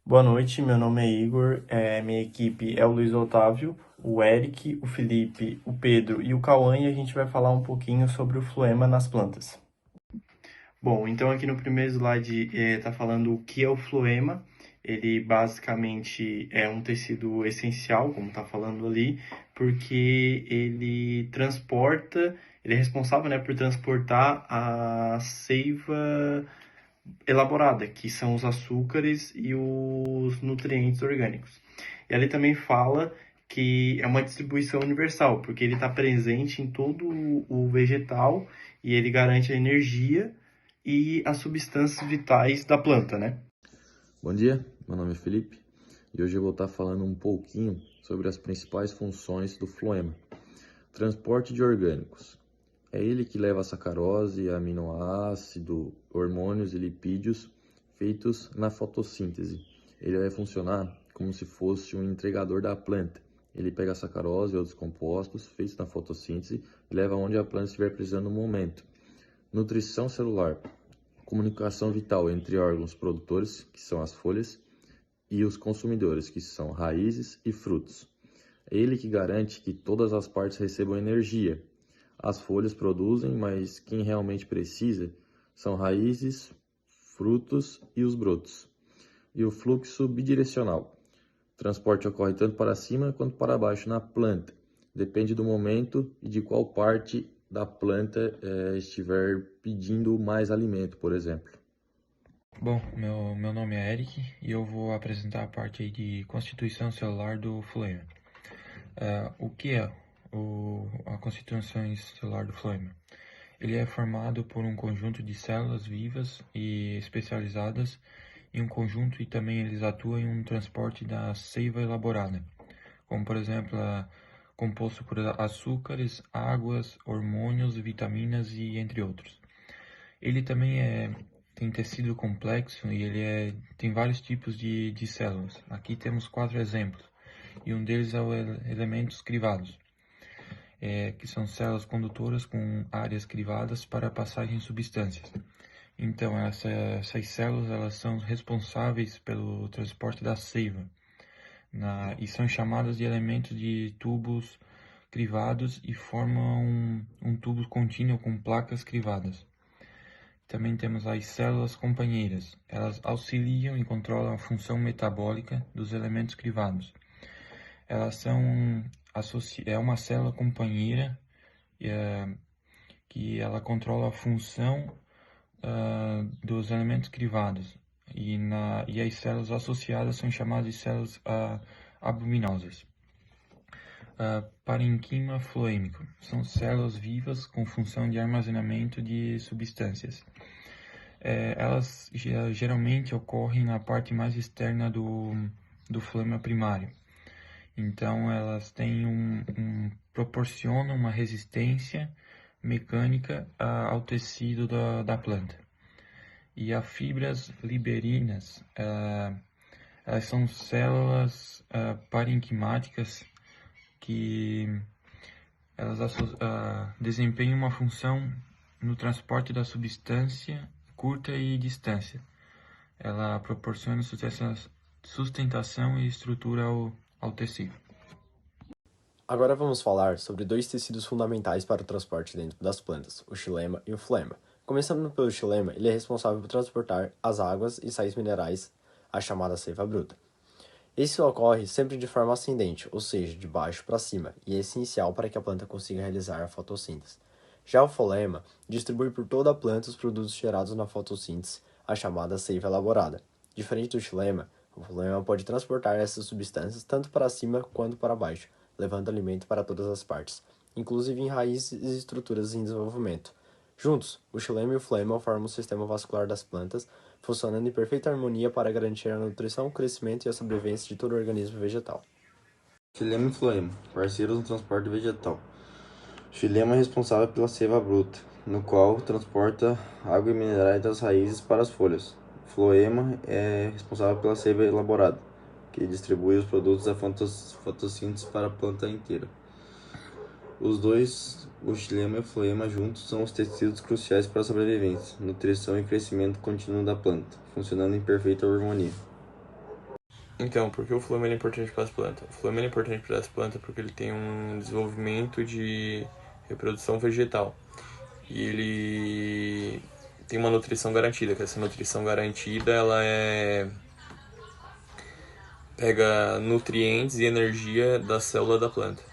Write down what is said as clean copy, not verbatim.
Boa noite, meu nome é Igor, minha equipe é o Luiz Otávio, o Eric, o Felipe, o Pedro e o Cauã e a gente vai falar um pouquinho sobre o floema nas plantas. Bom, então aqui no primeiro slide está falando o que é o floema. Ele basicamente é um tecido essencial, como está falando ali, porque ele é responsável, né, por transportar a seiva elaborada, que são os açúcares e os nutrientes orgânicos. E ali também fala que é uma distribuição universal, porque ele está presente em todo o vegetal e ele garante a energia e as substâncias vitais da planta, né? Bom dia, meu nome é Felipe e hoje eu vou estar falando um pouquinho sobre as principais funções do floema. Transporte de orgânicos. É ele que leva a sacarose, aminoácido, hormônios e lipídios feitos na fotossíntese. Ele vai funcionar como se fosse um entregador da planta. Ele pega a sacarose e outros compostos feitos na fotossíntese e leva onde a planta estiver precisando no momento. Nutrição celular. Comunicação vital entre órgãos produtores, que são as folhas, e os consumidores, que são raízes e frutos. É ele que garante que todas as partes recebam energia. As folhas produzem, mas quem realmente precisa são raízes, frutos e os brotos. E o fluxo bidirecional. O transporte ocorre tanto para cima quanto para baixo na planta. Depende do momento e de qual parte da planta estiver pedindo mais alimento, por exemplo. Bom, meu nome é Eric e eu vou apresentar a parte aí de constituição celular do floema. O que é a constituição celular do floema? Ele é formado por um conjunto de células vivas e especializadas em um conjunto e também eles atuam em um transporte da seiva elaborada, como por exemplo, composto por açúcares, águas, hormônios, vitaminas e entre outros. Ele também tem tecido complexo e tem vários tipos de células. Aqui temos 4 exemplos, e um deles é o elementos crivados, que são células condutoras com áreas crivadas para a passagem de substâncias. Então, essas células elas são responsáveis pelo transporte da seiva, e são chamadas de elementos de tubos crivados e formam um tubo contínuo com placas crivadas. Também temos as células companheiras. Elas auxiliam e controlam a função metabólica dos elementos crivados. Elas são é uma célula companheira que ela controla a função dos elementos crivados. E as células associadas são chamadas de células albuminosas. Parênquima floêmico. São células vivas com função de armazenamento de substâncias. Elas geralmente ocorrem na parte mais externa do floema primário. Então, elas proporcionam uma resistência mecânica ao tecido da planta. E as fibras liberinas, elas são células parênquimáticas que elas desempenham uma função no transporte da substância curta e distância. Ela proporciona sustentação e estrutura ao tecido. Agora vamos falar sobre dois tecidos fundamentais para o transporte dentro das plantas, o xilema e o floema. Começando pelo xilema, ele é responsável por transportar as águas e sais minerais, a chamada seiva bruta. Isso ocorre sempre de forma ascendente, ou seja, de baixo para cima, e é essencial para que a planta consiga realizar a fotossíntese. Já o floema distribui por toda a planta os produtos gerados na fotossíntese, a chamada seiva elaborada. Diferente do xilema, o floema pode transportar essas substâncias tanto para cima quanto para baixo, levando alimento para todas as partes, inclusive em raízes e estruturas em desenvolvimento. Juntos, o xilema e o floema formam o sistema vascular das plantas, funcionando em perfeita harmonia para garantir a nutrição, o crescimento e a sobrevivência de todo o organismo vegetal. Xilema e floema, parceiros no transporte vegetal. Xilema é responsável pela seiva bruta, no qual transporta água e minerais das raízes para as folhas. Floema é responsável pela seiva elaborada, que distribui os produtos da fotossíntese para a planta inteira. Os dois, o xilema e o floema juntos, são os tecidos cruciais para a sobrevivência, nutrição e crescimento contínuo da planta, funcionando em perfeita harmonia. Então, por que o floema é importante para as plantas? O floema é importante para as plantas porque ele tem um desenvolvimento de reprodução vegetal. E ele tem uma nutrição garantida, que essa nutrição garantida pega nutrientes e energia da célula da planta.